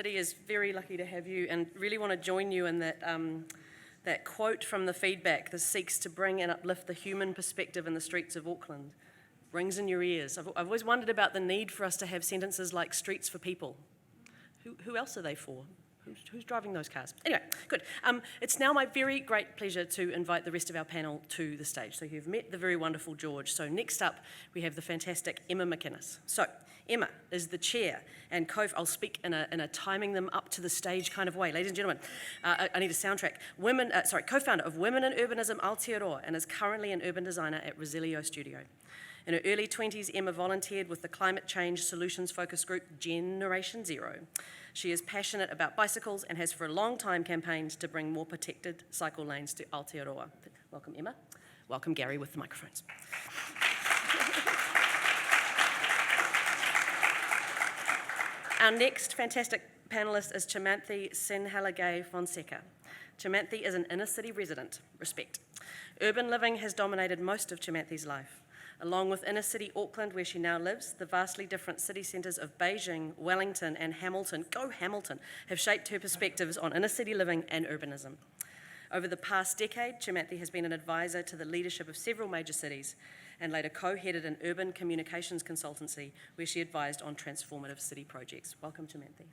really is very lucky to have you, and really want to join you in that that quote from the feedback that seeks to bring and uplift the human perspective in the streets of Auckland. Rings in your ears. I've always wondered about the need for us to have sentences like streets for people. Who else are they for? Who's driving those cars? Anyway, good. It's now my very great pleasure to invite the rest of our panel to the stage. So you've met the very wonderful George. So next up, we have the fantastic Emma McInnes. So Emma is the chair and I'll speak in a timing them up to the stage kind of way. Ladies and gentlemen, I need a soundtrack. Co-founder of Women in Urbanism Aotearoa and is currently an urban designer at Resilio Studio. In her early 20s, Emma volunteered with the climate change solutions focus group Generation Zero. She is passionate about bicycles and has for a long time campaigned to bring more protected cycle lanes to Aotearoa. Welcome, Emma. Welcome, Gary, with the microphones. Our next fantastic panellist is Chimanthi Senhalagay Fonseca. Chimanthi is an inner city resident, respect. Urban living has dominated most of Chimanthi's life. Along with inner city Auckland, where she now lives, the vastly different city centres of Beijing, Wellington and Hamilton, go Hamilton, have shaped her perspectives on inner city living and urbanism. Over the past decade, Chimanthi has been an advisor to the leadership of several major cities and later co-headed an urban communications consultancy where she advised on transformative city projects. Welcome, Chimanthi.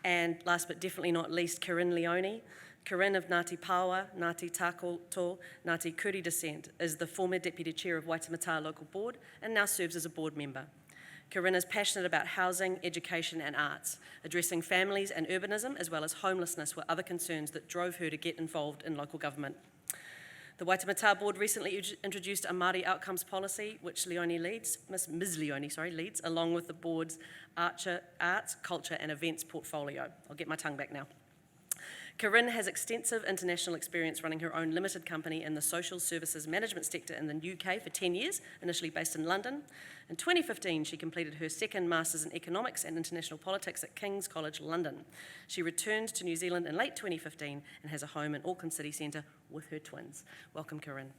And last but definitely not least, Corinne Leone. Corinne of Ngāti Paoa, Ngāti Tākoto, Ngāti Kuri descent is the former Deputy Chair of Waitemata Local Board and now serves as a board member. Corinne is passionate about housing, education and arts, addressing families and urbanism as well as homelessness were other concerns that drove her to get involved in local government. The Waitemata Board recently introduced a Māori outcomes policy, which Leone leads, Ms. Leone, leads, along with the board's arts, culture and events portfolio. I'll get my tongue back now. Corinne has extensive international experience running her own limited company in the social services management sector in the UK for 10 years, initially based in London. In 2015, she completed her second Masters in Economics and International Politics at King's College London. She returned to New Zealand in late 2015 and has a home in Auckland City Centre with her twins. Welcome, Corinne.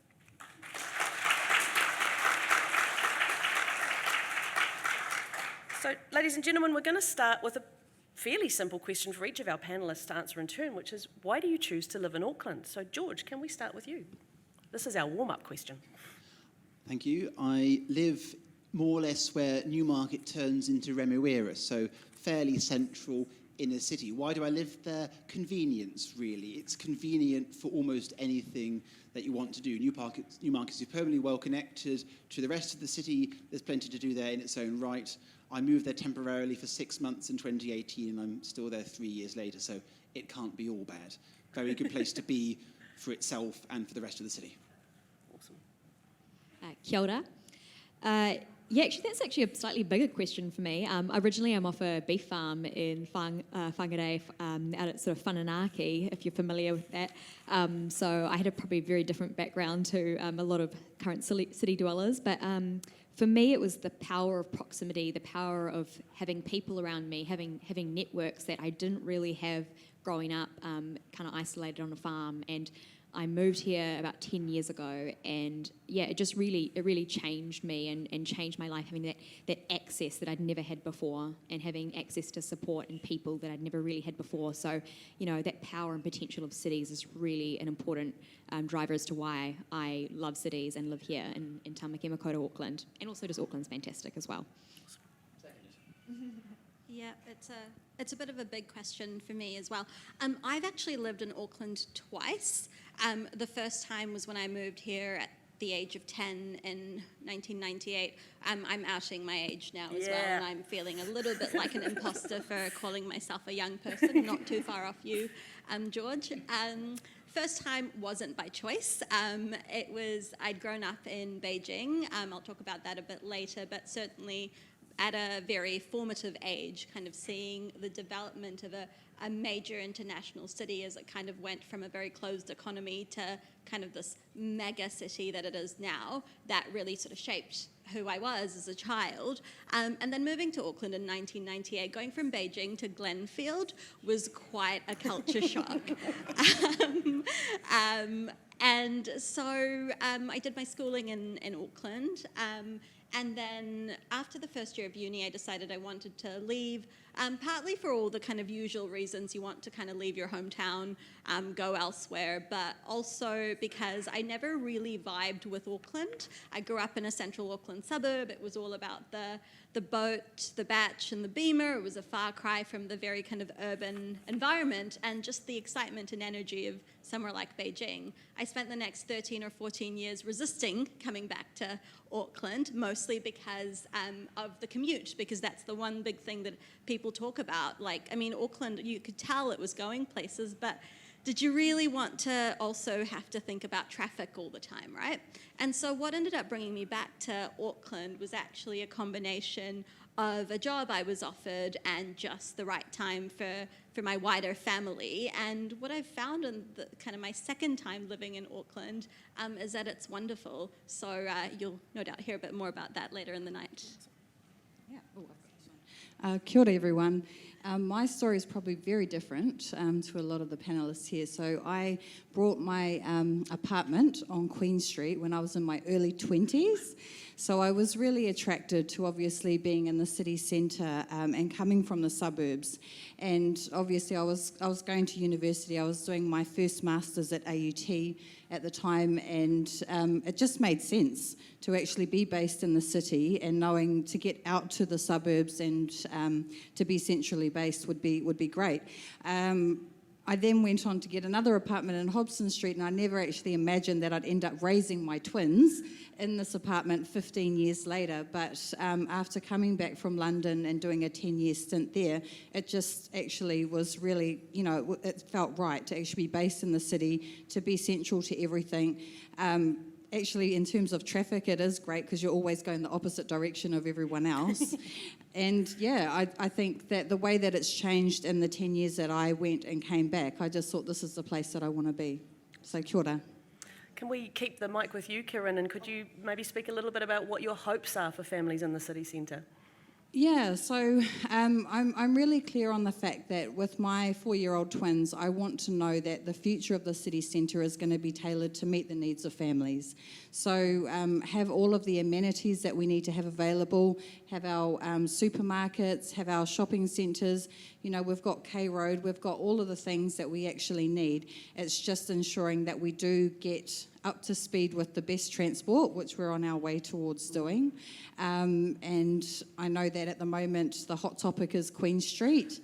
So, ladies and gentlemen, we're going to start with a fairly simple question for each of our panellists to answer in turn, which is, why do you choose to live in Auckland? So, George, can we start with you? This is our warm-up question. Thank you. I live more or less where Newmarket turns into Remuera, so fairly central inner city. Why do I live there? Convenience, really. It's convenient for almost anything that you want to do. Newmarket is superbly well connected to the rest of the city. There's plenty to do there in its own right. I moved there temporarily for 6 months in 2018 and I'm still there 3 years later, so it can't be all bad. Very good place to be for itself and for the rest of the city. Awesome. Kia ora. That's actually a slightly bigger question for me. Originally, I'm off a beef farm in Whangarei, out at sort of Whananaki, if you're familiar with that. So I had a probably very different background to a lot of current city dwellers, but for me, it was the power of proximity, the power of having people around me, having networks that I didn't really have growing up, kind of isolated on a farm. And I moved here about 10 years ago, and it really changed me and changed my life, having that access that I'd never had before, and having access to support and people that I'd never really had before. So, that power and potential of cities is really an important driver as to why I love cities and live here in Tamaki Makaurau, Auckland, and also just Auckland's fantastic as well. Yeah, it's a bit of a big question for me as well. I've actually lived in Auckland twice. The first time was when I moved here at the age of 10 in 1998. I'm outing my age now as well, and I'm feeling a little bit like an imposter for calling myself a young person, not too far off you, George. First time wasn't by choice. I'd grown up in Beijing. I'll talk about that a bit later, but certainly at a very formative age, kind of seeing the development of a major international city as it kind of went from a very closed economy to kind of this mega city that it is now, that really sort of shaped who I was as a child. And then moving to Auckland in 1998, going from Beijing to Glenfield was quite a culture shock. And so I did my schooling in Auckland, And then after the first year of uni, I decided I wanted to leave, partly for all the kind of usual reasons you want to kind of leave your hometown, go elsewhere, but also because I never really vibed with Auckland. I grew up in a central Auckland suburb. It was all about the boat, the batch, and the beamer. It was a far cry from the very kind of urban environment and just the excitement and energy of somewhere like Beijing. I spent the next 13 or 14 years resisting coming back to Auckland, mostly because of the commute, because that's the one big thing that people talk about. Like, I mean, Auckland, you could tell it was going places, but did you really want to also have to think about traffic all the time, right? And so what ended up bringing me back to Auckland was actually a combination of a job I was offered and just the right time for my wider family. And what I've found in the, kind of my second time living in Auckland is that it's wonderful. So you'll no doubt hear a bit more about that later in the night. Yeah. Oh, I've got this one. Kia ora, everyone. My story is probably very different to a lot of the panelists here. So I bought my apartment on Queen Street when I was in my early 20s. So I was really attracted to obviously being in the city centre and coming from the suburbs. And obviously I was going to university. I was doing my first master's at AUT at the time, and it just made sense to actually be based in the city, and knowing to get out to the suburbs and to be centrally based would be great. I then went on to get another apartment in Hobson Street, and I never actually imagined that I'd end up raising my twins in this apartment 15 years later. But after coming back from London and doing a 10-year stint there, it just actually was really, it felt right to actually be based in the city, to be central to everything. Actually, in terms of traffic, it is great because you're always going the opposite direction of everyone else. And yeah, I think that the way that it's changed in the 10 years that I went and came back, I just thought this is the place that I want to be. So kia ora. Can we keep the mic with you, Kieran, and could you maybe speak a little bit about what your hopes are for families in the city centre? Yeah, so I'm really clear on the fact that with my 4-year-old twins, I want to know that the future of the city centre is going to be tailored to meet the needs of families. So have all of the amenities that we need to have available, have our supermarkets, have our shopping centres. We've got K Road, we've got all of the things that we actually need. It's just ensuring that we do get up to speed with the best transport, which we're on our way towards doing. And I know that at the moment the hot topic is Queen Street,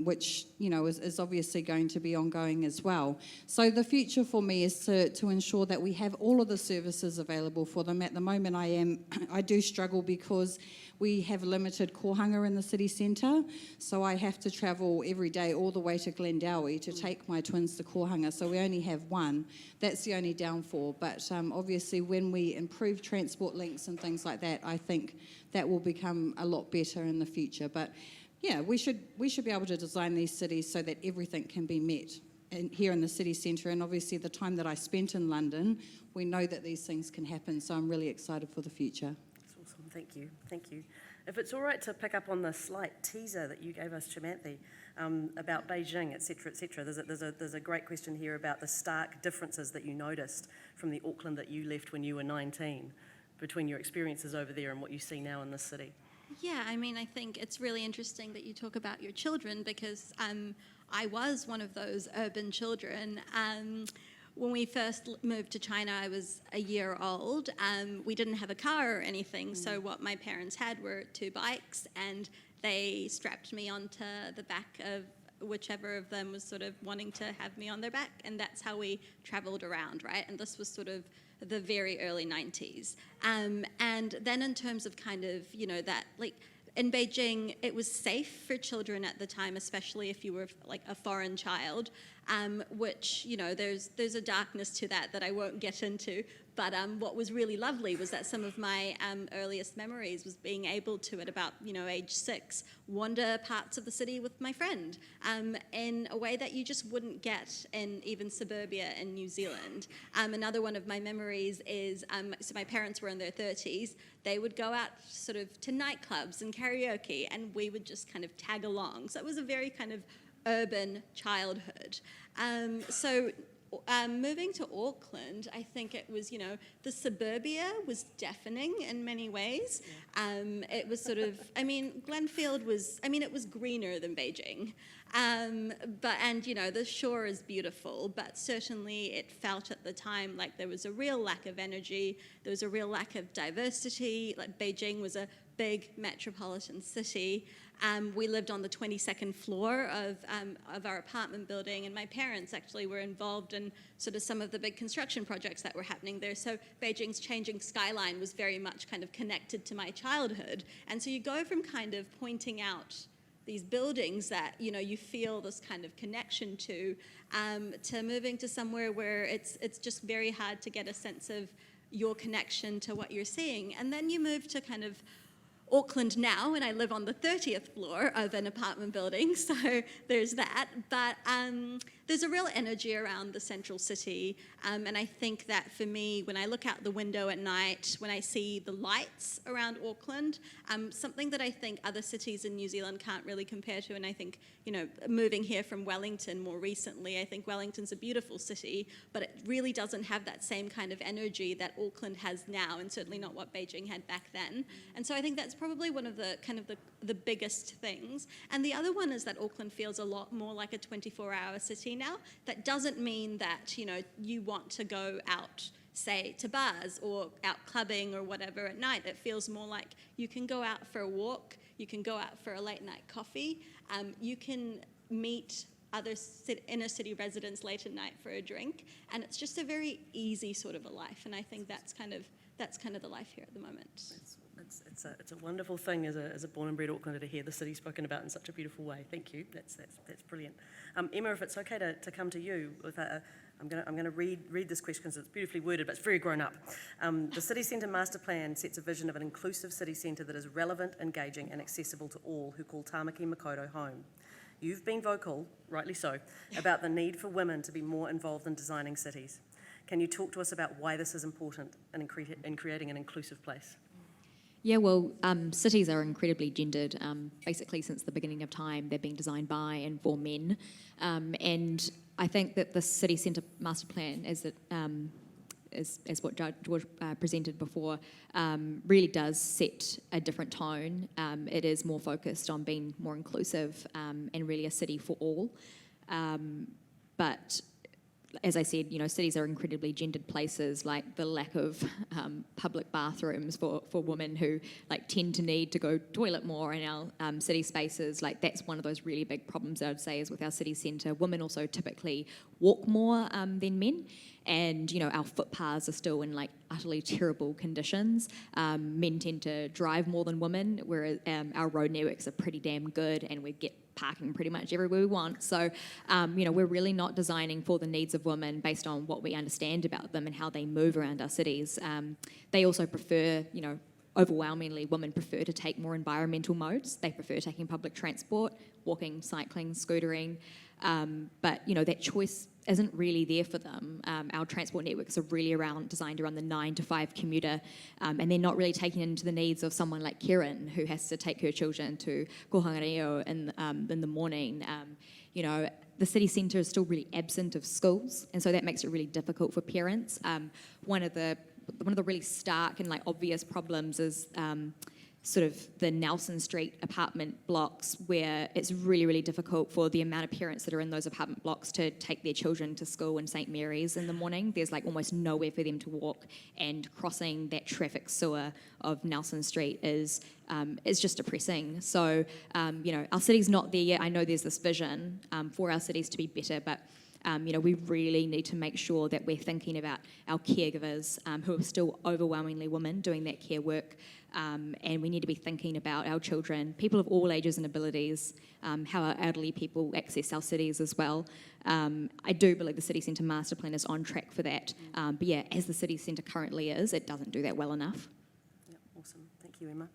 which is obviously going to be ongoing as well. So the future for me is to ensure that we have all of the services available for them. At the moment I do struggle because we have limited kohanga in the city centre, so I have to travel every day all the way to Glendowie to take my twins to kohanga, so we only have one. That's the only downfall, but obviously when we improve transport links and things like that, I think that will become a lot better in the future. But yeah, we should be able to design these cities so that everything can be met here in the city centre, and obviously the time that I spent in London, we know that these things can happen, so I'm really excited for the future. Awesome, thank you. If it's all right to pick up on the slight teaser that you gave us, Chimanthi, about Beijing, etc., there's a great question here about the stark differences that you noticed from the Auckland that you left when you were 19, between your experiences over there and what you see now in this city. Yeah, I mean, I think it's really interesting that you talk about your children, because I was one of those urban children. When we first moved to China, I was a year old. We didn't have a car or anything, so what my parents had were 2 bikes, and they strapped me onto the back of whichever of them was sort of wanting to have me on their back, and that's how we travelled around, right? And this was sort of the very early 90s. And then in terms of kind of, that, like, in Beijing, it was safe for children at the time, especially if you were like a foreign child, which, there's a darkness to that I won't get into. But what was really lovely was that some of my earliest memories was being able to, at about, age 6, wander parts of the city with my friend in a way that you just wouldn't get in even suburbia in New Zealand. Another one of my memories is, so my parents were in their 30s. They would go out sort of to nightclubs and karaoke, and we would just kind of tag along. So it was a very kind of urban childhood. So moving to Auckland, I think it was, the suburbia was deafening in many ways. It was sort of, Glenfield was, it was greener than Beijing. The shore is beautiful, but certainly it felt at the time like there was a real lack of energy, there was a real lack of diversity. Like Beijing was a big metropolitan city. We lived on the 22nd floor of our apartment building, and my parents actually were involved in sort of some of the big construction projects that were happening there. So Beijing's changing skyline was very much kind of connected to my childhood. And so you go from kind of pointing out these buildings that, you feel this kind of connection to moving to somewhere where it's just very hard to get a sense of your connection to what you're seeing. And then you move to kind of Auckland now, and I live on the 30th floor of an apartment building, so there's that. But there's a real energy around the central city, and I think that for me, when I look out the window at night, when I see the lights around Auckland, something that I think other cities in New Zealand can't really compare to, and I think, moving here from Wellington more recently, I think Wellington's a beautiful city, but it really doesn't have that same kind of energy that Auckland has now, and certainly not what Beijing had back then. And so I think that's probably one of the kind of the biggest things. And the other one is that Auckland feels a lot more like a 24-hour city now. That doesn't mean that, you want to go out, say, to bars or out clubbing or whatever at night. It feels more like you can go out for a walk, you can go out for a late night coffee, you can meet other inner city residents late at night for a drink, and it's just a very easy sort of a life. And I think that's kind of the life here at the moment. It's a wonderful thing as a born and bred Aucklander to hear the city spoken about in such a beautiful way. Thank you. That's brilliant. Emma, if it's okay to come to you with I'm going to read this question because it's beautifully worded, but it's very grown up. The City Centre Master Plan sets a vision of an inclusive city centre that is relevant, engaging, and accessible to all who call Tāmaki Makaurau home. You've been vocal, rightly so, about the need for women to be more involved in designing cities. Can you talk to us about why this is important in creating an inclusive place? Yeah, well, cities are incredibly gendered. Basically, since the beginning of time, they're being designed by and for men. And I think that the city centre master plan, as what George presented before, really does set a different tone. It is more focused on being more inclusive and really a city for all. But as I said, cities are incredibly gendered places. Like the lack of public bathrooms for women who tend to need to go toilet more in our city spaces. That's one of those really big problems that I'd say is with our city centre. Women also typically walk more than men, and our footpaths are still in utterly terrible conditions. Men tend to drive more than women, whereas our road networks are pretty damn good, and we get parking pretty much everywhere we want. So, we're really not designing for the needs of women based on what we understand about them and how they move around our cities. They also prefer, overwhelmingly, women prefer to take more environmental modes. They prefer taking public transport, walking, cycling, scootering. But that choice isn't really there for them. Our transport networks are really designed around the 9 to 5 commuter, and they're not really taking into the needs of someone like Kieran, who has to take her children to Kohangareo in the morning. The city centre is still really absent of schools, and so that makes it really difficult for parents. One of the really stark and obvious problems is sort of the Nelson Street apartment blocks, where it's really, really difficult for the amount of parents that are in those apartment blocks to take their children to school in St Mary's in the morning. There's almost nowhere for them to walk, and crossing that traffic sewer of Nelson Street is just depressing. So, our city's not there yet. I know there's this vision for our cities to be better, but we really need to make sure that we're thinking about our caregivers, who are still overwhelmingly women doing that care work, and we need to be thinking about our children, people of all ages and abilities, how our elderly people access our cities as well. I do believe the City Centre Master Plan is on track for that, but yeah, as the City Centre currently is, it doesn't do that well enough. Yeah, awesome. Thank you, Emma.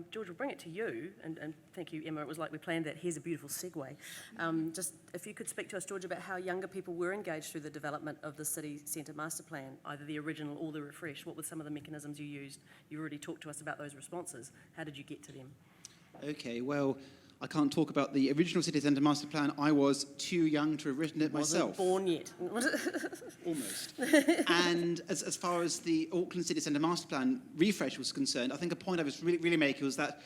George, we'll bring it to you, and thank you, Emma. It was like we planned that. Here's a beautiful segue. Just if you could speak to us, George, about how younger people were engaged through the development of the City Centre Master Plan, either the original or the refresh. What were some of the mechanisms you used? You already talked to us about those responses. How did you get to them? Okay, well, I can't talk about the original city centre master plan. I was too young to have written it myself. Wasn't born yet. Almost. And as far as the Auckland City Centre Master Plan refresh was concerned, I think a point I was really making was that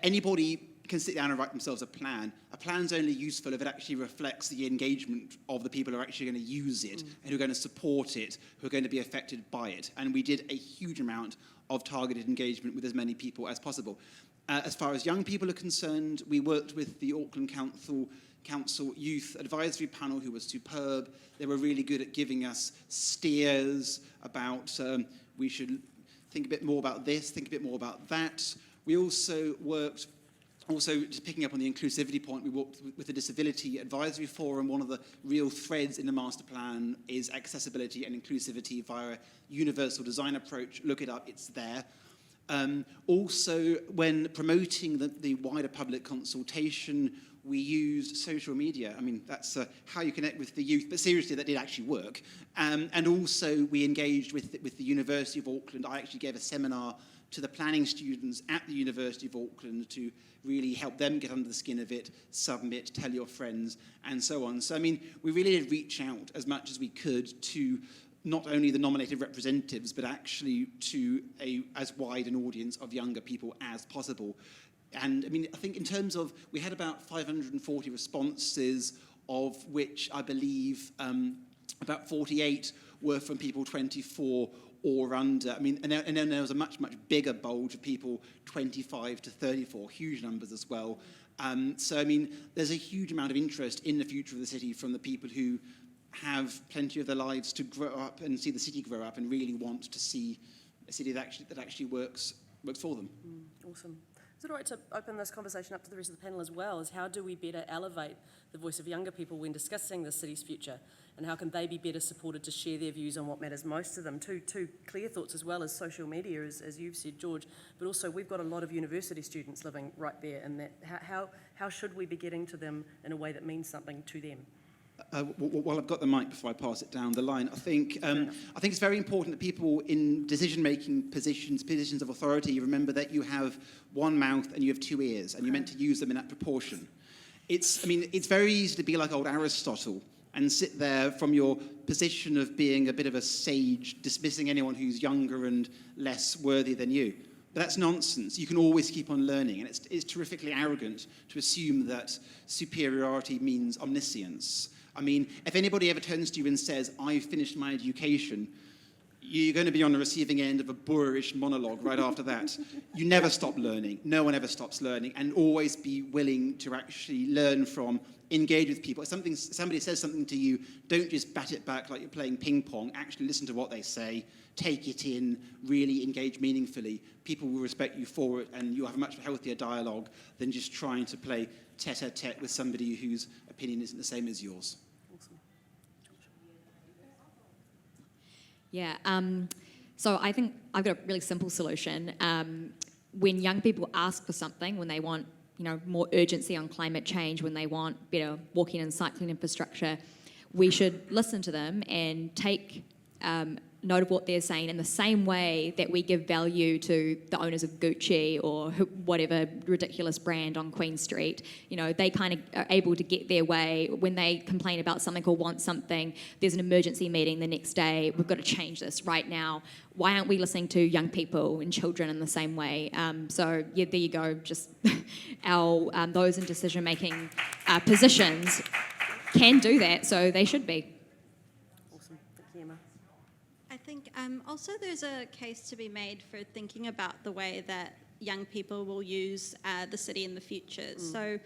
anybody can sit down and write themselves a plan. A plan's only useful if it actually reflects the engagement of the people who are actually going to use it and who are going to support it, who are going to be affected by it. And we did a huge amount of targeted engagement with as many people as possible. As far as young people are concerned, we worked with the Auckland Council Youth Advisory Panel, who was superb. They were really good at giving us steers about we should think a bit more about this, think a bit more about that. We also worked, just picking up on the inclusivity point, we worked with the Disability Advisory Forum. One of the real threads in the master plan is accessibility and inclusivity via a universal design approach. Look it up, it's there. Also, when promoting the wider public consultation, we used social media. I mean, that's how you connect with the youth, but seriously, that did actually work. And also, we engaged with the University of Auckland. I actually gave a seminar to the planning students at the University of Auckland to really help them get under the skin of it, submit, tell your friends, and so on. So, I mean, we really did reach out as much as we could to not only the nominated representatives, but actually to as wide an audience of younger people as possible. And I mean, I think in terms of, we had about 540 responses, of which I believe about 48 were from people 24 or under. I mean, and then there was a much bigger bulge of people 25 to 34, huge numbers as well. So, I mean, there's a huge amount of interest in the future of the city from the people who have plenty of their lives to grow up and see the city grow up and really want to see a city that actually works for them. Awesome. Is it all right to open this conversation up to the rest of the panel as well? Is how do we better elevate the voice of younger people when discussing the city's future, and how can they be better supported to share their views on what matters most to them? Two clear thoughts as well as social media, as you've said, George, but also we've got a lot of university students living right there, and that how should we be getting to them in a way that means something to them? While I've got the mic before I pass it down the line, I think it's very important that people in decision-making positions of authority remember that you have one mouth and you have two ears, and you're meant to use them in that proportion. It's very easy to be like old Aristotle and sit there from your position of being a bit of a sage, dismissing anyone who's younger and less worthy than you. But that's nonsense. You can always keep on learning, and it's terrifically arrogant to assume that superiority means omniscience. I mean, if anybody ever turns to you and says, I've finished my education, you're going to be on the receiving end of a boorish monologue right after that. You never stop learning. No one ever stops learning, and always be willing to actually learn from, engage with people. If somebody says something to you, don't just bat it back like you're playing ping pong. Actually listen to what they say, take it in, really engage meaningfully. People will respect you for it, and you'll have a much healthier dialogue than just trying to play tete-a-tete with somebody whose opinion isn't the same as yours. Yeah, so I think I've got a really simple solution. When young people ask for something, when they want, more urgency on climate change, when they want better walking and cycling infrastructure, we should listen to them and take note of what they're saying in the same way that we give value to the owners of Gucci or whatever ridiculous brand on Queen Street. They kind of are able to get their way. When they complain about something or want something, there's an emergency meeting the next day. We've got to change this right now. Why aren't we listening to young people and children in the same way? So yeah, there you go. Just those in decision-making positions can do that, so they should be. Awesome. Thank you, Emma. I think also there's a case to be made for thinking about the way that young people will use the city in the future. So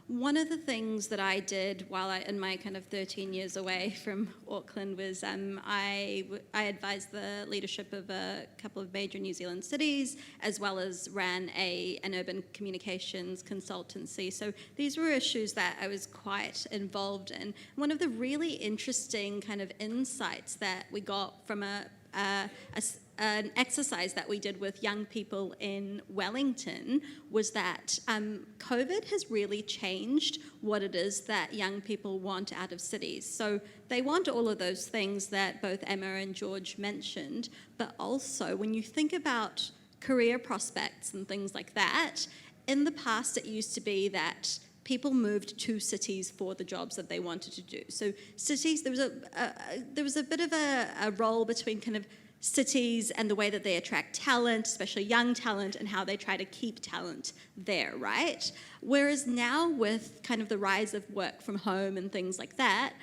one of the things that I did while in my kind of 13 years away from Auckland was I advised the leadership of a couple of major New Zealand cities, as well as ran an urban communications consultancy. So these were issues that I was quite involved in. One of the really interesting kind of insights that we got from an exercise that we did with young people in Wellington was that COVID has really changed what it is that young people want out of cities. So they want all of those things that both Emma and George mentioned, but also when you think about career prospects and things like that, in the past, it used to be that people moved to cities for the jobs that they wanted to do. So cities, there was a bit of a role between kind of cities and the way that they attract talent, especially young talent, and how they try to keep talent there, right? Whereas now with kind of the rise of work from home and things like that,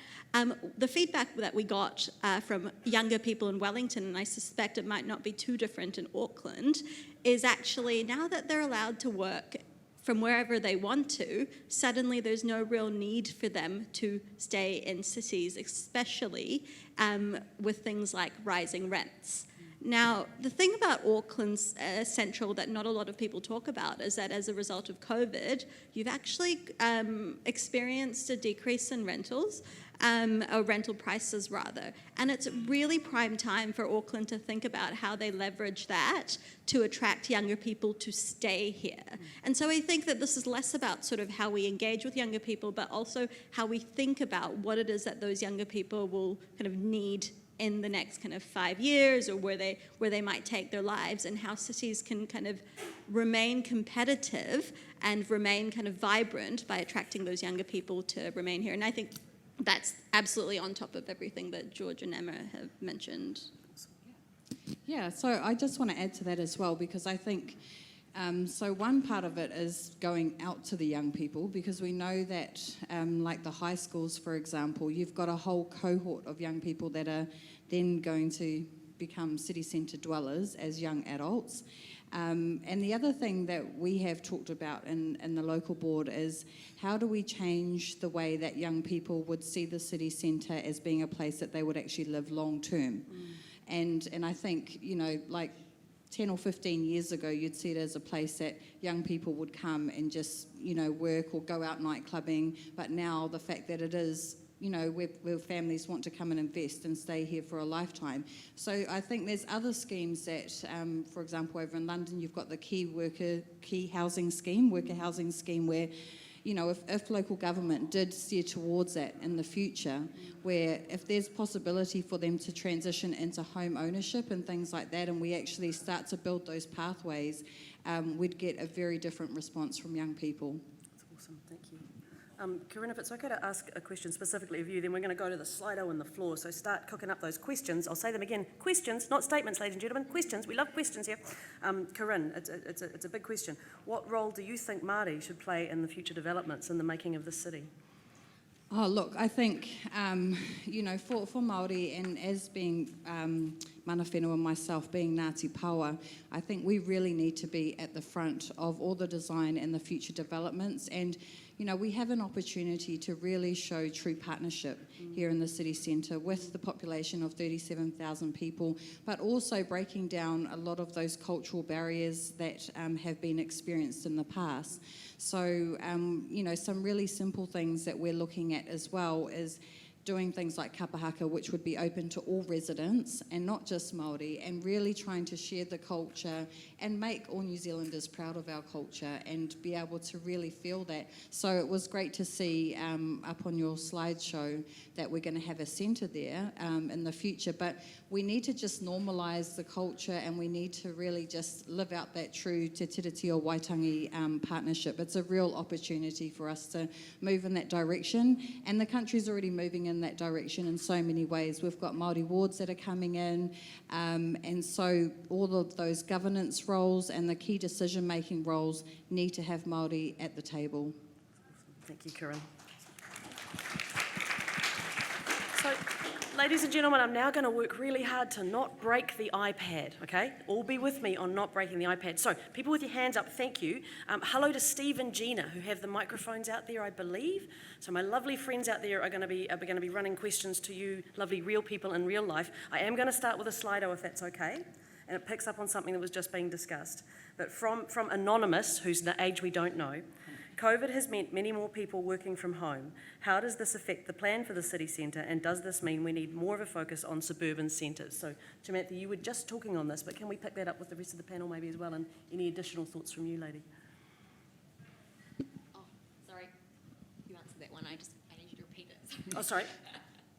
the feedback that we got from younger people in Wellington, and I suspect it might not be too different in Auckland, is actually now that they're allowed to work from wherever they want to, suddenly there's no real need for them to stay in cities, especially with things like rising rents. Now, the thing about Auckland's Central that not a lot of people talk about is that as a result of COVID, you've actually experienced a decrease in rentals, or rental prices rather. And it's really prime time for Auckland to think about how they leverage that to attract younger people to stay here. And so I think that this is less about sort of how we engage with younger people, but also how we think about what it is that those younger people will kind of need in the next kind of 5 years, or where they might take their lives, and how cities can kind of remain competitive and remain kind of vibrant by attracting those younger people to remain here. And I think that's absolutely on top of everything that George and Emma have mentioned. Yeah, so I just want to add to that as well, because I think, so one part of it is going out to the young people, because we know that like the high schools, for example, you've got a whole cohort of young people that are then going to become city centre dwellers as young adults. And the other thing that we have talked about in the local board is how do we change the way that young people would see the city centre as being a place that they would actually live long term. And I think, you know, like 10 or 15 years ago, you'd see it as a place that young people would come and just, you know, work or go out night clubbing. But now the fact that it is, you know, where families want to come and invest and stay here for a lifetime. So I think there's other schemes that, for example, over in London, you've got the key housing scheme, worker housing scheme, where, you know, if local government did steer towards that in the future, where if there's possibility for them to transition into home ownership and things like that, and we actually start to build those pathways, we'd get a very different response from young people. That's awesome, thank you. Corinne, if it's okay to ask a question specifically of you, then we're going to go to the Slido on the floor. So start cooking up those questions. I'll say them again. Questions, not statements, ladies and gentlemen. Questions. We love questions here. Corinne, it's a big question. What role do you think Māori should play in the future developments in the making of this city? Oh, look, I think, you know, for Māori, and as being mana whenua and myself being Ngāti Pawa, I think we really need to be at the front of all the design and the future developments. And, you know, we have an opportunity to really show true partnership here in the city centre with the population of 37,000 people, but also breaking down a lot of those cultural barriers that have been experienced in the past. So, you know, some really simple things that we're looking at as well is doing things like kapahaka, which would be open to all residents and not just Māori, and really trying to share the culture and make all New Zealanders proud of our culture and be able to really feel that. So it was great to see up on your slideshow that we're going to have a centre there in the future, but we need to just normalise the culture, and we need to really just live out that true Te Tiriti o Waitangi partnership. It's a real opportunity for us to move in that direction, and the country's already moving in that direction in so many ways. We've got Māori wards that are coming in, and so all of those governance roles and the key decision-making roles need to have Māori at the table. Thank you, Corinne. So, ladies and gentlemen, I'm now going to work really hard to not break the iPad, okay? All be with me on not breaking the iPad. So, people with your hands up, thank you. Hello to Steve and Gina, who have the microphones out there, I believe. So my lovely friends out there are going to be running questions to you, lovely real people in real life. I am going to start with a Slido, if that's okay. And it picks up on something that was just being discussed. But from Anonymous, whose the age we don't know, COVID has meant many more people working from home. How does this affect the plan for the city centre, and does this mean we need more of a focus on suburban centres? So, Samantha, you were just talking on this, but can we pick that up with the rest of the panel maybe as well, and any additional thoughts from you, lady? Oh, sorry. You answered that one. I need you to repeat it. Oh, sorry.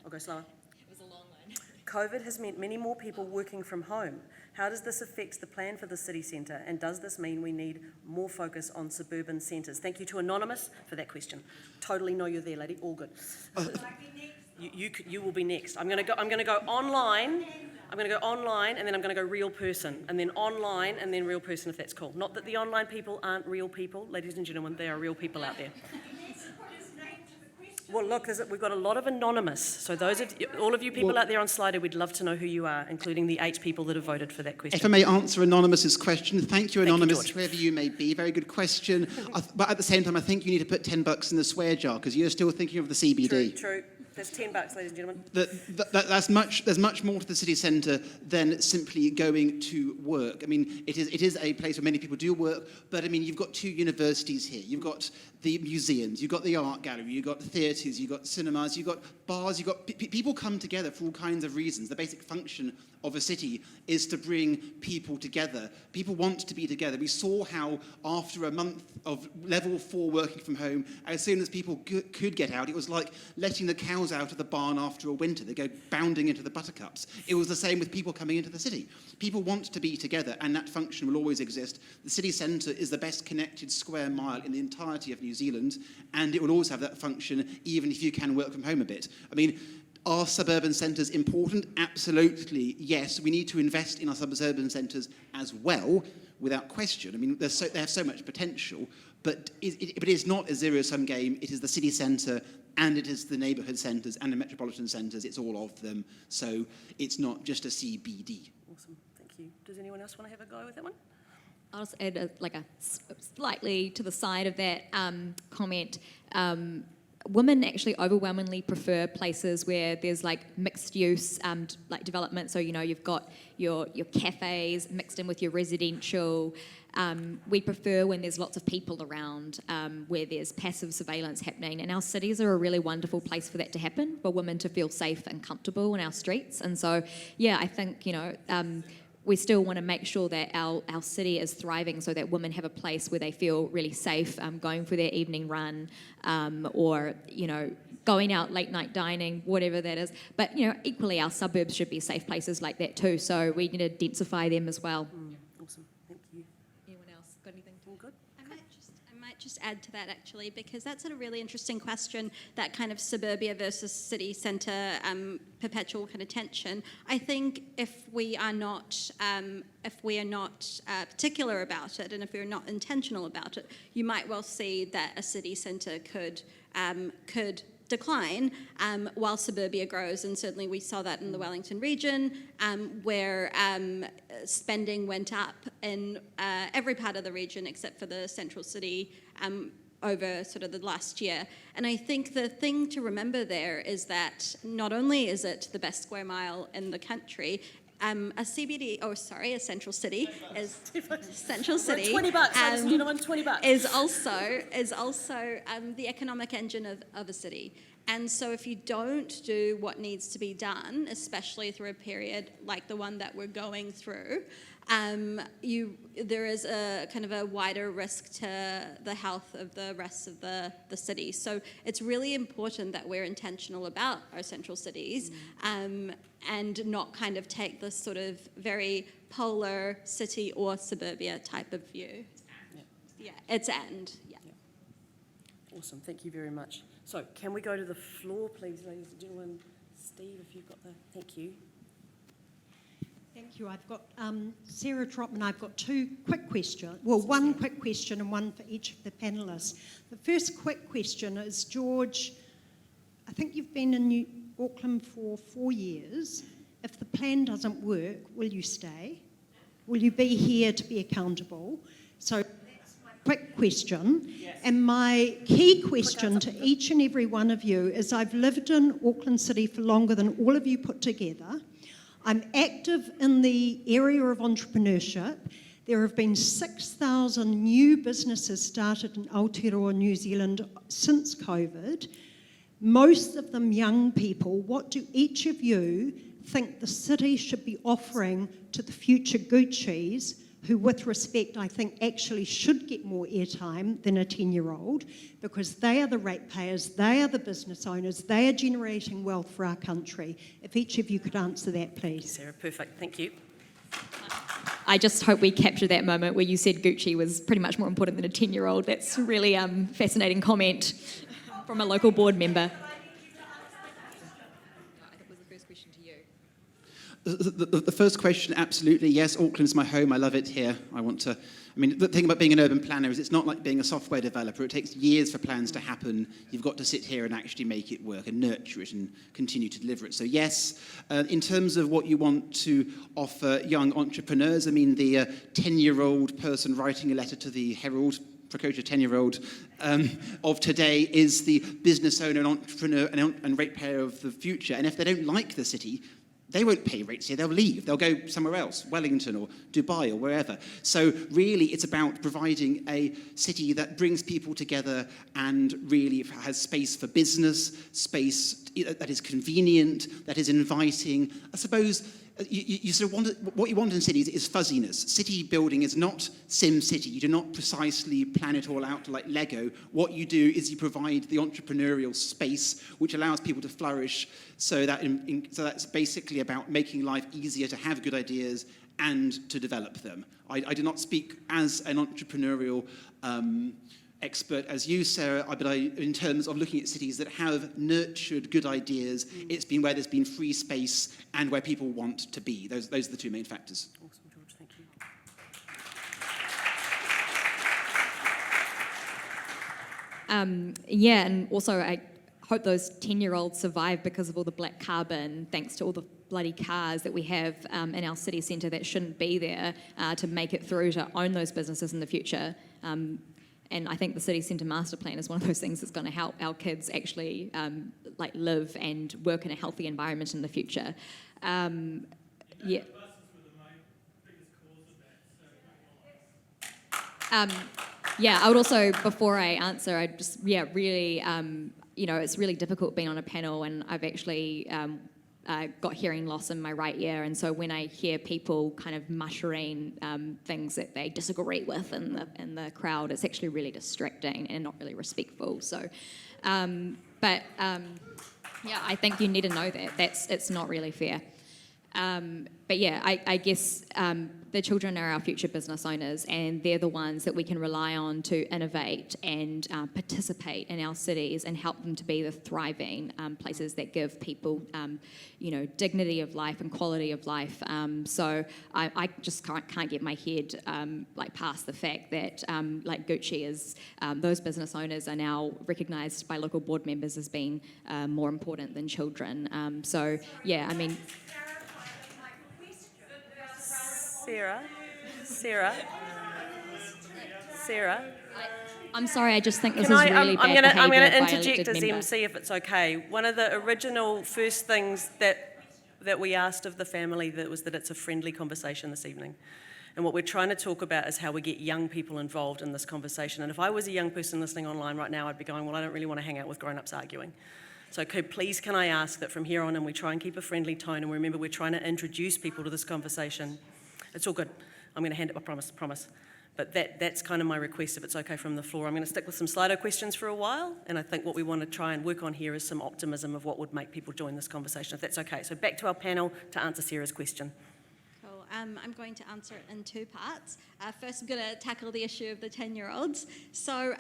I'll go slower. It was a long one. COVID has meant many more people working from home. How does this affect the plan for the city centre, and does this mean we need more focus on suburban centres? Thank you to Anonymous for that question. Totally know you're there, lady. All good. You will be next. I'm going to go online. I'm going to go online, and then I'm going to go real person, and then online, and then real person, if that's cool. Not that the online people aren't real people, ladies and gentlemen. There are real people out there. Well, look, we've got a lot of anonymous. So all of you people out there on Slido, we'd love to know who you are, including the 8 people that have voted for that question. If I may answer Anonymous's question, thank you, Anonymous, George. whoever you may be. Very good question. But at the same time, I think you need to put $10 in the swear jar because you're still thinking of the CBD. True. That's $10, ladies and gentlemen. There's much more to the city centre than simply going to work. I mean, it is a place where many people do work, but I mean, you've got 2 universities here. You've got the museums, you've got the art gallery, you've got theatres, you've got cinemas, you've got bars, you've got people come together for all kinds of reasons. The basic function of a city is to bring people together. People want to be together. We saw how after a month of level 4 working from home, as soon as people could get out, it was like letting the cows out of the barn after a winter. They go bounding into the buttercups. It was the same with people coming into the city. People want to be together, and that function will always exist. The city centre is the best connected square mile in the entirety of New Zealand, and it will always have that function, even if you can work from home a bit. I mean, are suburban centres important? Absolutely, yes. We need to invest in our suburban centres as well, without question. I mean, they have so much potential, but it is not a zero-sum game. It is the city centre, and it is the neighbourhood centres and the metropolitan centres. It's all of them. So it's not just a CBD. Awesome, thank you. Does anyone else want to have a go with that one? I'll just add a slightly to the side of that comment. Women actually overwhelmingly prefer places where there's like mixed use like development. So, you know, you've got your cafes mixed in with your residential. We prefer when there's lots of people around, where there's passive surveillance happening. And our cities are a really wonderful place for that to happen, for women to feel safe and comfortable in our streets. And so, yeah, I think, you know, we still want to make sure that our city is thriving so that women have a place where they feel really safe going for their evening run or, you know, going out late night dining, whatever that is. But, you know, equally our suburbs should be safe places like that too. So we need to densify them as well. Awesome, thank you. Anyone else got anything? All good? I might just add to that actually, because that's a really interesting question, that kind of suburbia versus city centre perpetual kind of tension. I think if we are not particular about it, and if we're not intentional about it, you might well see that a city centre could decline while suburbia grows, and certainly we saw that in the Wellington region, where spending went up in every part of the region except for the central city over sort of the last year. And I think the thing to remember there is that not only is it the best square mile in the country, a central city is central city. $20, ladies and gentlemen, $20 is also the economic engine of a city. And so if you don't do what needs to be done, especially through a period like the one that we're going through, there is a kind of a wider risk to the health of the rest of the city. So it's really important that we're intentional about our central cities and not kind of take this sort of very polar city or suburbia type of view. Yeah, it's and. Yeah. Awesome, thank you very much. So can we go to the floor, please, ladies and gentlemen? Steve, if you've got thank you. Thank you. I've got Sarah Trotman. I've got 2 quick questions. Well, one quick question and one for each of the panellists. The first quick question is, George, I think you've been in Auckland for 4 years. If the plan doesn't work, will you stay? Will you be here to be accountable? So that's my quick question. Yes. And my key question to each and every one of you is, I've lived in Auckland City for longer than all of you put together. I'm active in the area of entrepreneurship. There have been 6,000 new businesses started in Aotearoa, New Zealand since COVID. Most of them young people. What do each of you think the city should be offering to the future Gucci's, who, with respect, I think actually should get more airtime than a 10-year-old, because they are the ratepayers, they are the business owners, they are generating wealth for our country. If each of you could answer that, please. Sarah, perfect, thank you. I just hope we capture that moment where you said Gucci was pretty much more important than a 10-year-old. That's a really fascinating comment from a local board member. The first question, absolutely, yes, Auckland's my home, I love it here. The thing about being an urban planner is it's not like being a software developer. It takes years for plans to happen. You've got to sit here and actually make it work and nurture it and continue to deliver it. So yes, in terms of what you want to offer young entrepreneurs, the 10-year-old person writing a letter to the Herald, Prococcia 10-year-old of today is the business owner and entrepreneur and ratepayer of the future. And if they don't like the city, they won't pay rates here, they'll leave. They'll go somewhere else, Wellington or Dubai or wherever. So really it's about providing a city that brings people together and really has space for business, space that is convenient, that is inviting. I suppose you sort of want what you want in cities is fuzziness. City building is not Sim City. You do not precisely plan it all out like Lego. What you do is you provide the entrepreneurial space which allows people to flourish. So that's basically about making life easier to have good ideas and to develop them. I do not speak as an entrepreneurial expert as you, Sarah, but in terms of looking at cities that have nurtured good ideas, it's been where there's been free space and where people want to be. Those are the two main factors. Awesome, George, thank you. Yeah, and also I hope those 10-year-olds survive because of all the black carbon, thanks to all the bloody cars that we have in our city centre that shouldn't be there to make it through to own those businesses in the future. And I think the city centre master plan is one of those things that's going to help our kids actually live and work in a healthy environment in the future. Yeah. Yeah, I would also, before I answer, really, it's really difficult being on a panel, and I've actually got hearing loss in my right ear, and so when I hear people kind of muttering things that they disagree with in the crowd, it's actually really distracting and not really respectful. So, I think you need to know that it's not really fair. I guess the children are our future business owners, and they're the ones that we can rely on to innovate and participate in our cities and help them to be the thriving places that give people, dignity of life and quality of life. So I just can't get my head past the fact that Gucci is, those business owners are now recognised by local board members as being more important than children. Sarah. I'm sorry, I just think this Can is I, really bad behaviour I'm going to by an interject elected as member. MC if it's okay. One of the original first things that we asked of the family was that it's a friendly conversation this evening. And what we're trying to talk about is how we get young people involved in this conversation. And if I was a young person listening online right now, I'd be going, well, I don't really want to hang out with grown-ups arguing. So please can I ask that from here on in we try and keep a friendly tone, and remember we're trying to introduce people to this conversation. It's all good. I'm going to hand it, I promise. But that's kind of my request, if it's okay from the floor. I'm going to stick with some Slido questions for a while, and I think what we want to try and work on here is some optimism of what would make people join this conversation, if that's okay. So back to our panel to answer Sarah's question. Cool. I'm going to answer it in two parts. First, I'm going to tackle the issue of the 10-year-olds. So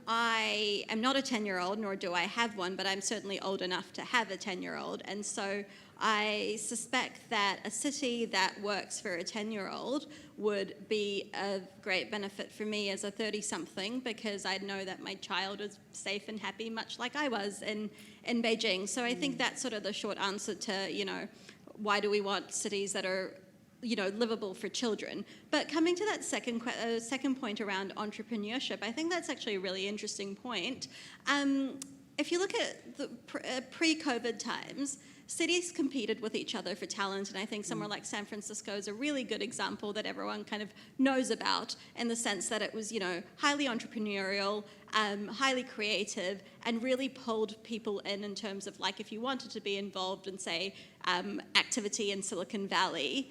I am not a 10-year-old, nor do I have one, but I'm certainly old enough to have a 10-year-old. And so I suspect that a city that works for a 10-year-old would be a great benefit for me as a 30-something, because I know that my child is safe and happy, much like I was in Beijing. So I think that's sort of the short answer to, why do we want cities that are livable for children. But coming to that second point around entrepreneurship, I think that's actually a really interesting point. If you look at the pre-COVID times, cities competed with each other for talent, and I think somewhere like San Francisco is a really good example that everyone kind of knows about, in the sense that it was, highly entrepreneurial, highly creative, and really pulled people in terms of, if you wanted to be involved in, say, activity in Silicon Valley,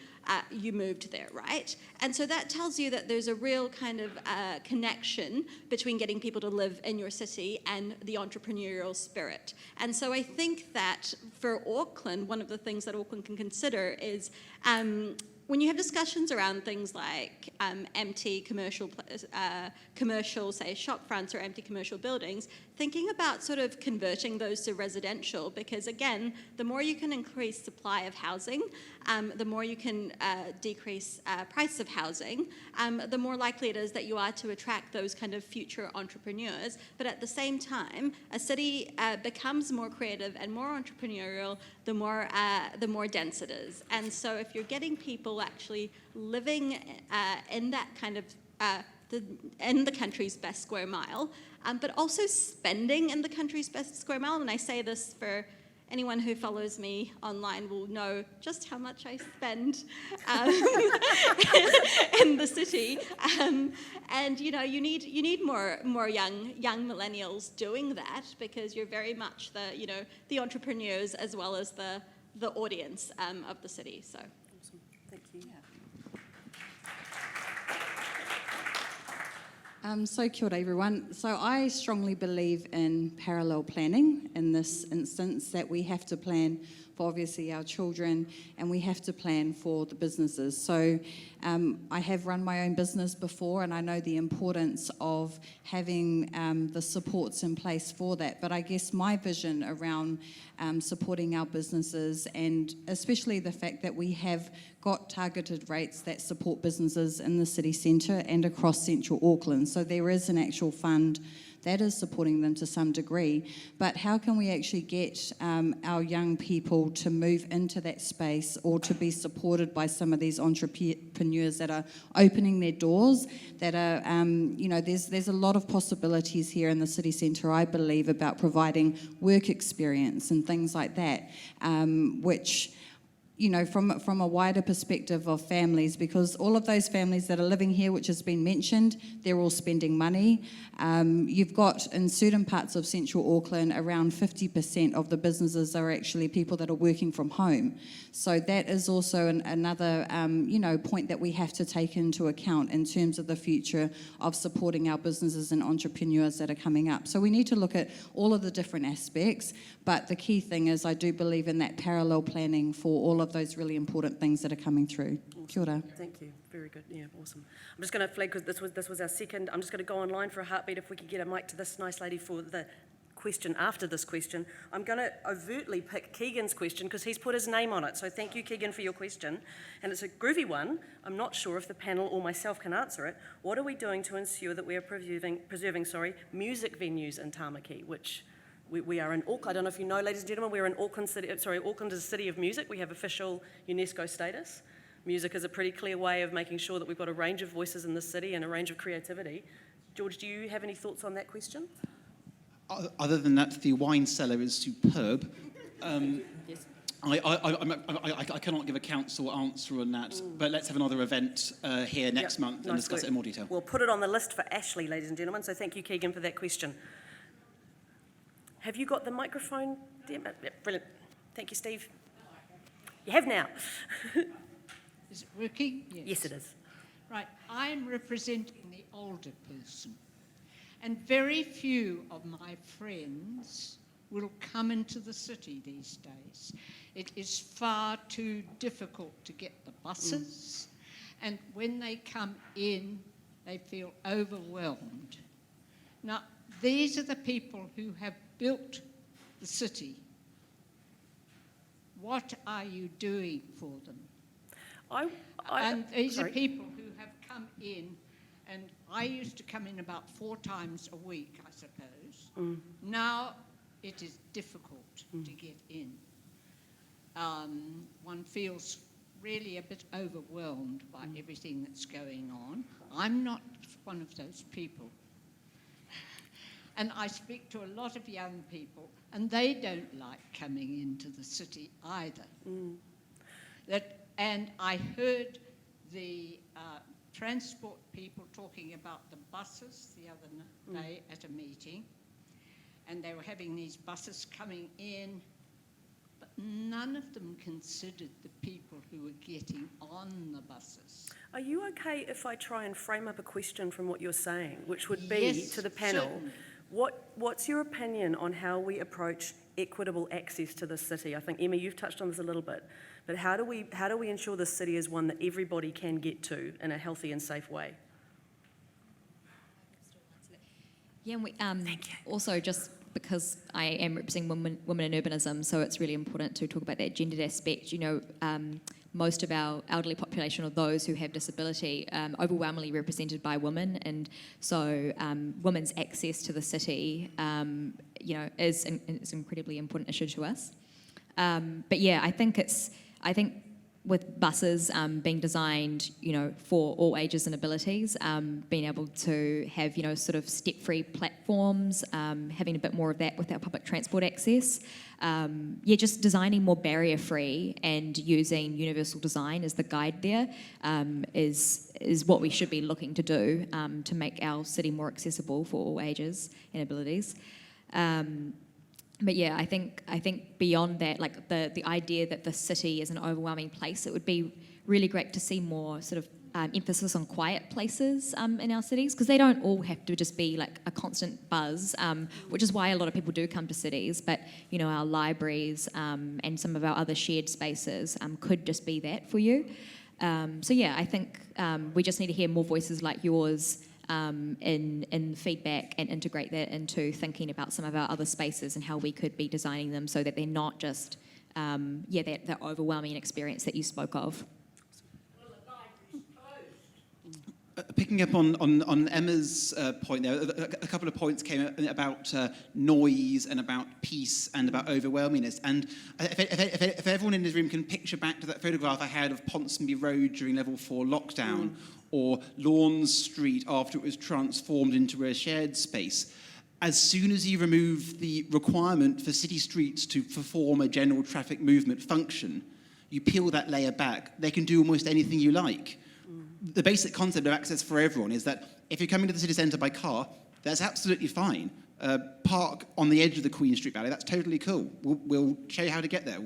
you moved there, right? And so that tells you that there's a real kind of connection between getting people to live in your city and the entrepreneurial spirit. And so I think that for Auckland, one of the things that Auckland can consider is when you have discussions around things like empty commercial, say, shop fronts or empty commercial buildings, thinking about sort of converting those to residential, because again, the more you can increase supply of housing, the more you can decrease price of housing, the more likely it is that you are to attract those kind of future entrepreneurs. But at the same time, a city becomes more creative and more entrepreneurial the more dense it is. And so if you're getting people actually living in that kind of in the country's best square mile, but also spending in the country's best square mile, and I say this for anyone who follows me online will know just how much I spend in the city, and you know you need more young millennials doing that, because you're very much the entrepreneurs as well as the audience of the city. So, Awesome. Thank you. So kia ora everyone. So I strongly believe in parallel planning in this instance, that we have to plan for obviously our children and we have to plan for the businesses. So I have run my own business before and I know the importance of having the supports in place for that. But I guess my vision around supporting our businesses, and especially the fact that we have got targeted rates that support businesses in the city centre and across central Auckland. So there is an actual fund that is supporting them to some degree. But how can we actually get our young people to move into that space, or to be supported by some of these entrepreneurs that are opening their doors, that are, there's a lot of possibilities here in the city centre, I believe, about providing work experience and things like that, which, you know, from a wider perspective of families, because all of those families that are living here, which has been mentioned, they're all spending money. You've got in certain parts of central Auckland, around 50% of the businesses are actually people that are working from home. So that is also another, point that we have to take into account in terms of the future of supporting our businesses and entrepreneurs that are coming up. So we need to look at all of the different aspects, but the key thing is I do believe in that parallel planning for all of those really important things that are coming through. Awesome. Kia ora. Thank you. Very good. Yeah, awesome. I'm just going to flag, because this was our second. I'm just going to go online for a heartbeat. If we could get a mic to this nice lady for the question after this question. I'm going to overtly pick Keegan's question because he's put his name on it. So thank you, Keegan, for your question. And it's a groovy one. I'm not sure if the panel or myself can answer it. What are we doing to ensure that we are preserving music venues in Tāmaki, which we are in Auckland. I don't know if you know, ladies and gentlemen, we're in Auckland City. Auckland is a city of music. We have official UNESCO status. Music is a pretty clear way of making sure that we've got a range of voices in the city and a range of creativity. George, do you have any thoughts on that question? Other than that, the wine cellar is superb. Yes. I cannot give a council answer on that, but let's have another event here next month and discuss it in more detail. We'll put it on the list for Ashley, ladies and gentlemen, so thank you, Keegan, for that question. Have you got the microphone there? Yep, brilliant. Thank you, Steve. You have now. Is it working? Yes, it is. Right, I'm representing the older person, and very few of my friends will come into the city these days. It is far too difficult to get the buses, and when they come in, they feel overwhelmed. Now, these are the people who have built the city. What are you doing for them? And these are people who have come in, and I used to come in about 4 times a week, I suppose. Now it is difficult to get in. One feels really a bit overwhelmed by everything that's going on. I'm not one of those people. And I speak to a lot of young people, and they don't like coming into the city either. And I heard the transport people talking about the buses the other day at a meeting, and they were having these buses coming in, but none of them considered the people who were getting on the buses. Are you okay if I try and frame up a question from what you're saying, which would be Yes, to the panel? certainly. What's your opinion on how we approach equitable access to the city? I think, Emma, you've touched on this a little bit, but how do we ensure the city is one that everybody can get to in a healthy and safe way? Yeah, and we, also just because I am representing women in urbanism, so it's really important to talk about that gendered aspect. You know, most of our elderly population or those who have disability overwhelmingly represented by women, and so women's access to the city, you know, is an incredibly important issue to us. But yeah, I think with buses being designed, you know, for all ages and abilities, being able to have, you know, sort of step-free platforms, having a bit more of that with our public transport access. Yeah, just designing more barrier-free and using universal design as the guide there is what we should be looking to do to make our city more accessible for all ages and abilities. But yeah, I think beyond that, like the idea that the city is an overwhelming place, it would be really great to see more sort of emphasis on quiet places in our cities, because they don't all have to just be like a constant buzz, which is why a lot of people do come to cities. But you know, our libraries and some of our other shared spaces could just be that for you. So yeah, I think we just need to hear more voices like yours in feedback and integrate that into thinking about some of our other spaces and how we could be designing them so that they're not just that overwhelming experience that you spoke of. Picking up on Emma's point there, a couple of points came up about noise and about peace and about overwhelmingness. And if everyone in this room can picture back to that photograph I had of Ponsonby Road during level 4 lockdown, or Lawns Street after it was transformed into a shared space, as soon as you remove the requirement for city streets to perform a general traffic movement function, you peel that layer back, they can do almost anything you like. The basic concept of access for everyone is that if you're coming to the city centre by car, that's absolutely fine. Park on the edge of the Queen Street Valley, that's totally cool. We'll show you how to get there.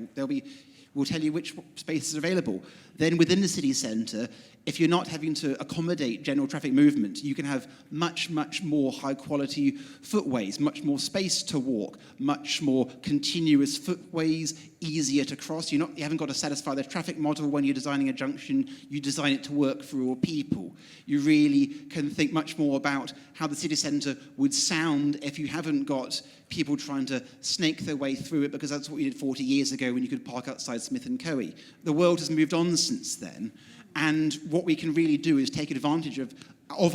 We'll tell you which spaces are available. Then within the city centre, if you're not having to accommodate general traffic movement, you can have much, much more high-quality footways, much more space to walk, much more continuous footways, easier to cross. You haven't got to satisfy the traffic model when you're designing a junction. You design it to work for all people. You really can think much more about how the city centre would sound if you haven't got people trying to snake their way through it, because that's what you did 40 years ago when you could park outside Smith & Coe. The world has moved on since then. And what we can really do is take advantage of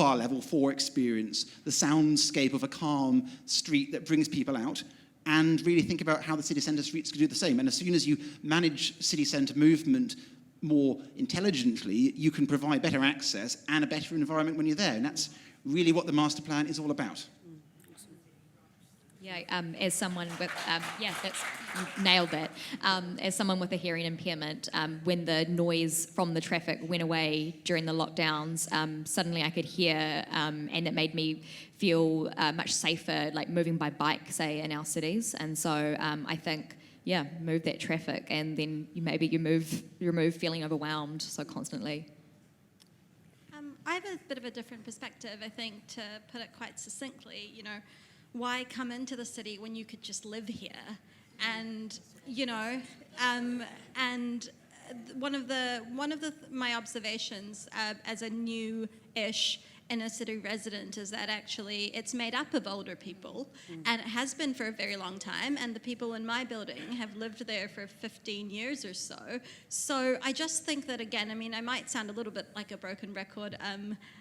our level 4 experience, the soundscape of a calm street that brings people out, and really think about how the city centre streets could do the same. And as soon as you manage city centre movement more intelligently, you can provide better access and a better environment when you're there. And that's really what the master plan is all about. Yeah, as someone with, that's nailed that. As someone with a hearing impairment, when the noise from the traffic went away during the lockdowns, suddenly I could hear, and it made me feel much safer, like moving by bike, say, in our cities. And so I think, move that traffic, and then you remove feeling overwhelmed so constantly. I have a bit of a different perspective, I think, to put it quite succinctly. You know, why come into the city when you could just live here? And and one of my observations as a new-ish inner city resident is that actually it's made up of older people, and it has been for a very long time, and the people in my building have lived there for 15 years or so. So I just think that, again, I mean, I might sound a little bit like a broken record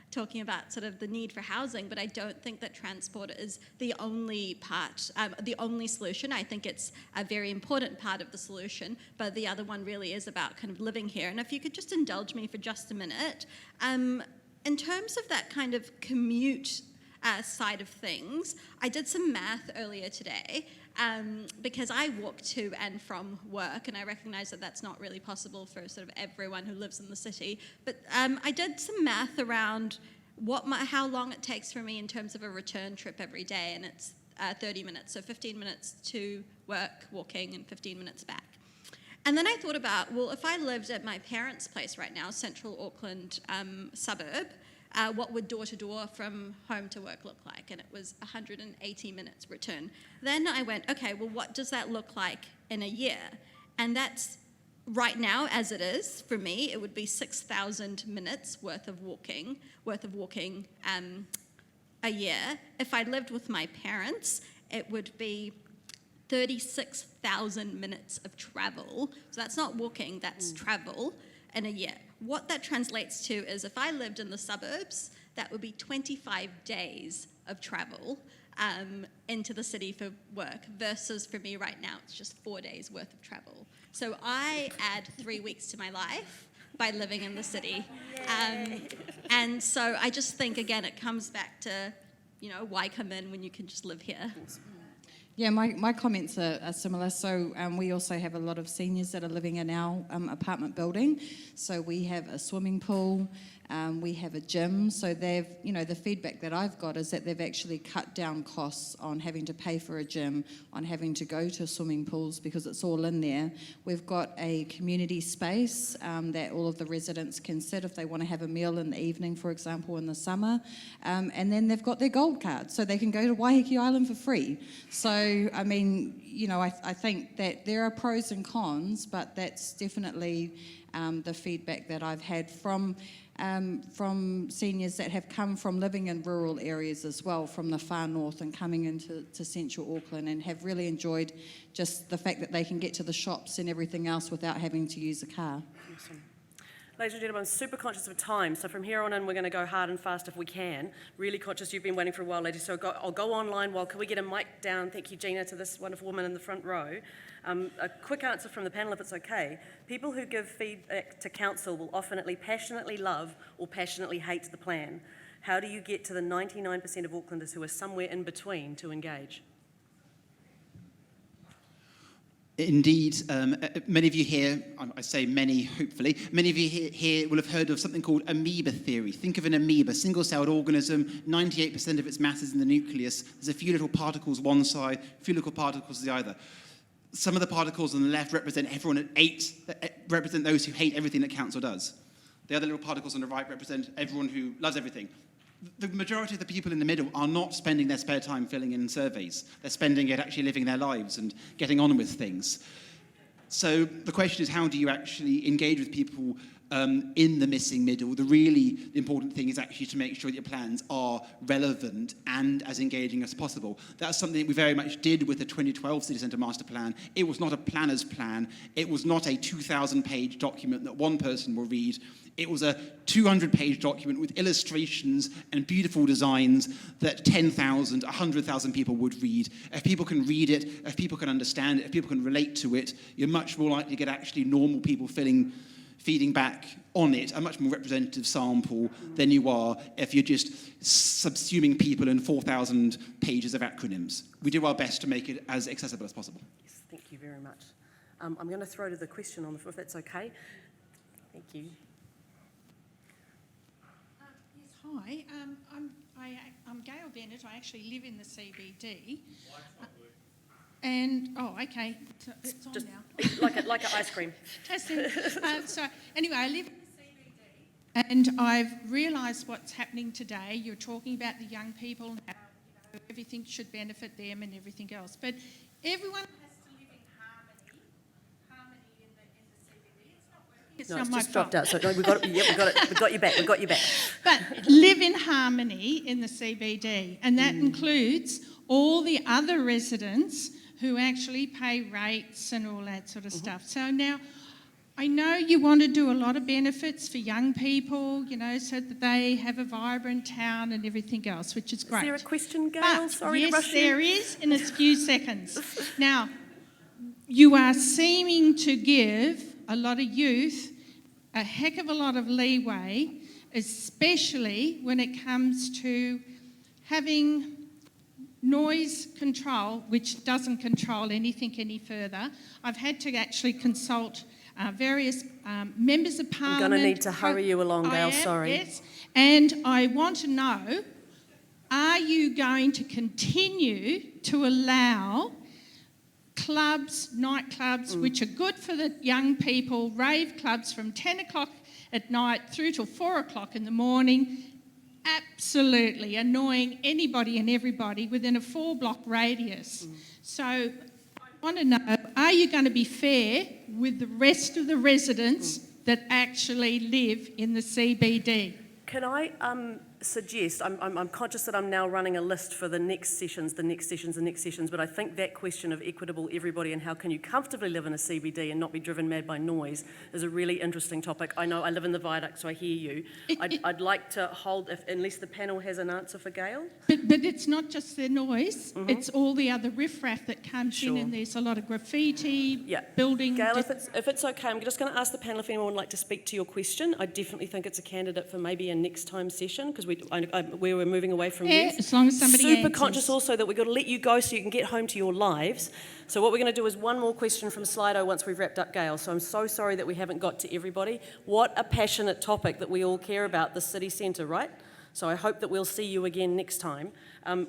talking about sort of the need for housing, but I don't think that transport is the only part, the only solution. I think it's a very important part of the solution, but the other one really is about kind of living here. And if you could just indulge me for just a minute, in terms of that kind of commute side of things, I did some math earlier today because I walk to and from work, and I recognize that that's not really possible for sort of everyone who lives in the city. But I did some math around how long it takes for me in terms of a return trip every day, and it's 30 minutes, so 15 minutes to work walking and 15 minutes back. And then I thought about, well, if I lived at my parents' place right now, central Auckland suburb, what would door-to-door from home to work look like? And it was 180 minutes return. Then I went, okay, well, what does that look like in a year? And that's, right now, as it is, for me, it would be 6,000 minutes worth of walking a year. If I lived with my parents, it would be 36,000 minutes of travel. So that's not walking, that's travel in a year. What that translates to is if I lived in the suburbs, that would be 25 days of travel into the city for work, versus for me right now, it's just 4 days worth of travel. So I add 3 weeks to my life by living in the city. And so I just think, again, it comes back to, why come in when you can just live here? Yeah, my comments are similar. So we also have a lot of seniors that are living in our apartment building. So we have a swimming pool, we have a gym. So they've, the feedback that I've got is that they've actually cut down costs on having to pay for a gym, on having to go to swimming pools because it's all in there. We've got a community space that all of the residents can sit if they want to have a meal in the evening, for example, in the summer. And then they've got their gold card, so they can go to Waiheke Island for free. So, I mean, I think that there are pros and cons, but that's definitely the feedback that I've had from seniors that have come from living in rural areas as well, from the far north and coming into central Auckland, and have really enjoyed just the fact that they can get to the shops and everything else without having to use a car. Awesome. Ladies and gentlemen, I'm super conscious of time, so from here on in, we're going to go hard and fast if we can. Really conscious you've been waiting for a while, ladies, so I'll go online. Can we get a mic down, thank you, Gina, to this wonderful woman in the front row. A quick answer from the panel, if it's okay. People who give feedback to council will often passionately love or passionately hate the plan. How do you get to the 99% of Aucklanders who are somewhere in between to engage? Indeed, many of you here, I say many, hopefully, many of you here will have heard of something called amoeba theory. Think of an amoeba, single-celled organism, 98% of its mass is in the nucleus. There's a few little particles one side, a few little particles the other. Some of the particles on the left represent everyone at 8, represent those who hate everything that council does. The other little particles on the right represent everyone who loves everything. The majority of the people in the middle are not spending their spare time filling in surveys. They're spending it actually living their lives and getting on with things. So the question is, how do you actually engage with people in the missing middle? The really important thing is actually to make sure that your plans are relevant and as engaging as possible. That's something that we very much did with the 2012 City Centre Master Plan. It was not a planner's plan. It was not a 2,000-page document that one person will read. It was a 200-page document with illustrations and beautiful designs that 10,000, 100,000 people would read. If people can read it, if people can understand it, if people can relate to it, you're much more likely to get actually normal people feeding back on it, a much more representative sample than you are if you're just subsuming people in 4,000 pages of acronyms. We do our best to make it as accessible as possible. Yes, thank you very much. I'm going to throw to the question on the floor, if that's okay. Thank you. Yes, hi. I'm Gail Bennett. I actually live in the CBD. Okay. So it's on Just now. like an ice cream. Testing. So anyway, I live in the CBD, and I've realised what's happening today. You're talking about the young people and how everything should benefit them and everything else. But everyone has to live in harmony in the CBD. It's not working. It's No, not it's my just fault. dropped out. So no, we got it. Yeah, we got you back. We got you back. But live in harmony in the CBD, and that includes all the other residents who actually pay rates and all that sort of stuff. So now, I know you want to do a lot of benefits for young people, so that they have a vibrant town and everything else, which is great. Is there a question, Gail? But Sorry yes, to rush there you. is, in a few seconds. Now, you are seeming to give a lot of youth a heck of a lot of leeway, especially when it comes to having noise control, which doesn't control anything any further. I've had to actually consult various members of Parliament. I'm going to need to hurry you along, Gail, sorry. Yes, and I want to know, are you going to continue to allow clubs, nightclubs, which are good for the young people, rave clubs from 10 o'clock at night through till 4 o'clock in the morning, absolutely annoying anybody and everybody within a 4-block radius. So I want to know, are you going to be fair with the rest of the residents that actually live in the CBD? Can I suggest, I'm conscious that I'm now running a list for the next sessions, but I think that question of equitable everybody and how can you comfortably live in a CBD and not be driven mad by noise is a really interesting topic. I know I live in the Viaduct, so I hear you. I'd like to hold, unless the panel has an answer for Gail. But it's not just the noise, it's all the other riffraff that comes in, Sure. and there's a lot of graffiti, Yeah. building... Gail, if it's okay, I'm just going to ask the panel if anyone would like to speak to your question. I definitely think it's a candidate for maybe a next time session, because we were moving away from Yeah, youth. as long as somebody Super answers. conscious also that we've got to let you go so you can get home to your lives. So what we're going to do is one more question from Slido once we've wrapped up Gail. So I'm so sorry that we haven't got to everybody. What a passionate topic that we all care about, the city centre, right? So I hope that we'll see you again next time.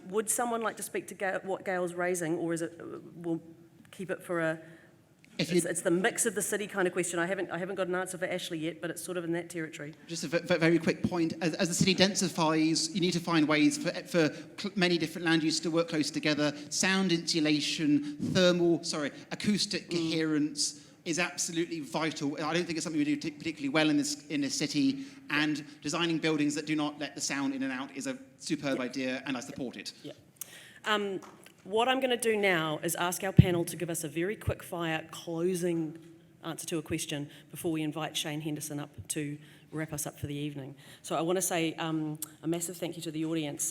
Would someone like to speak to Gail, what Gail's raising, or is it, we'll keep it for a... It's the mix of the city kind of question. I haven't got an answer for Ashley yet, but it's sort of in that territory. Just a very quick point. As the city densifies, you need to find ways for many different land uses to work close together. Sound insulation, acoustic coherence is absolutely vital. I don't think it's something we do particularly well in this city. And designing buildings that do not let the sound in and out is a superb idea, and I support it. Yeah. What I'm going to do now is ask our panel to give us a very quick fire closing answer to a question before we invite Shane Henderson up to wrap us up for the evening. So I want to say a massive thank you to the audience,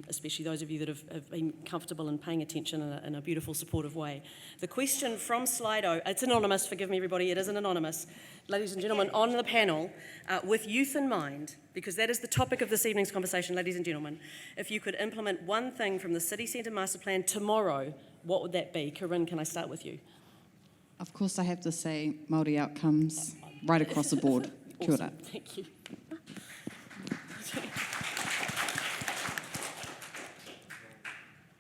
especially those of you that have been comfortable and paying attention in a beautiful, supportive way. The question from Slido, it's anonymous, forgive me everybody, it isn't anonymous. Ladies and gentlemen, on the panel, with youth in mind, because that is the topic of this evening's conversation, ladies and gentlemen, if you could implement one thing from the City Centre Master Plan tomorrow, what would that be? Corinne, can I start with you? Of course, I have to say Māori outcomes right across the board. Kia ora. Awesome. Thank you.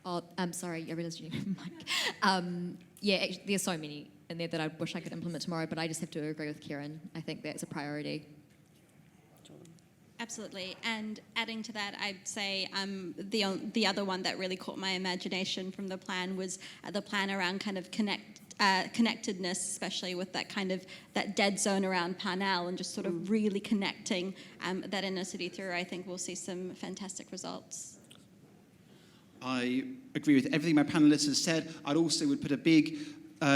Oh, I'm sorry, I realised you didn't have a mic. Yeah, actually, there's so many in there that I wish I could implement tomorrow, but I just have to agree with Kieran. I think that's a priority. Absolutely, and adding to that, I'd say the other one that really caught my imagination from the plan was the plan around kind of connectedness, especially with that dead zone around Parnell, and just sort of really connecting that inner city through. I think we'll see some fantastic results. I agree with everything my panellists have said. I'd also would put a big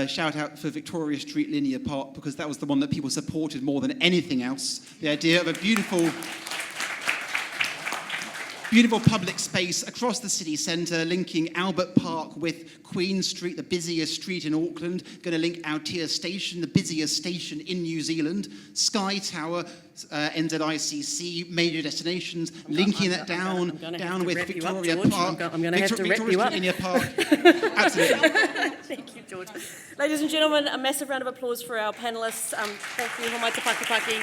shout out for Victoria Street Linear Park, because that was the one that people supported more than anything else. The idea of a beautiful public space across the city centre, linking Albert Park with Queen Street, the busiest street in Auckland, going to link Aotea Station, the busiest station in New Zealand, Sky Tower, NZICC, major destinations, linking that down with Victoria Park. I'm going to have to wrap you up. Linear Park. Absolutely. Thank you, George. Ladies and gentlemen, a massive round of applause for our panellists. Thank you, Homai Te Pakitaki.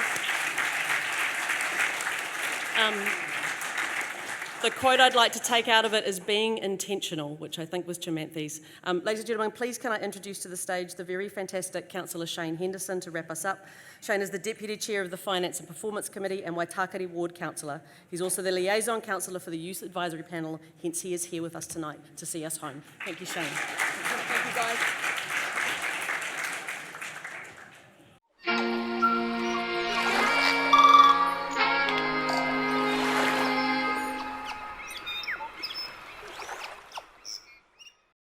The quote I'd like to take out of it is being intentional, which I think was Chimanthi's. Ladies and gentlemen, please can I introduce to the stage the very fantastic Councillor Shane Henderson to wrap us up. Shane is the Deputy Chair of the Finance and Performance Committee and Waitakere Ward Councillor. He's also the Liaison Councillor for the Youth Advisory Panel, hence he is here with us tonight to see us home. Thank you, Shane. Thank you, guys.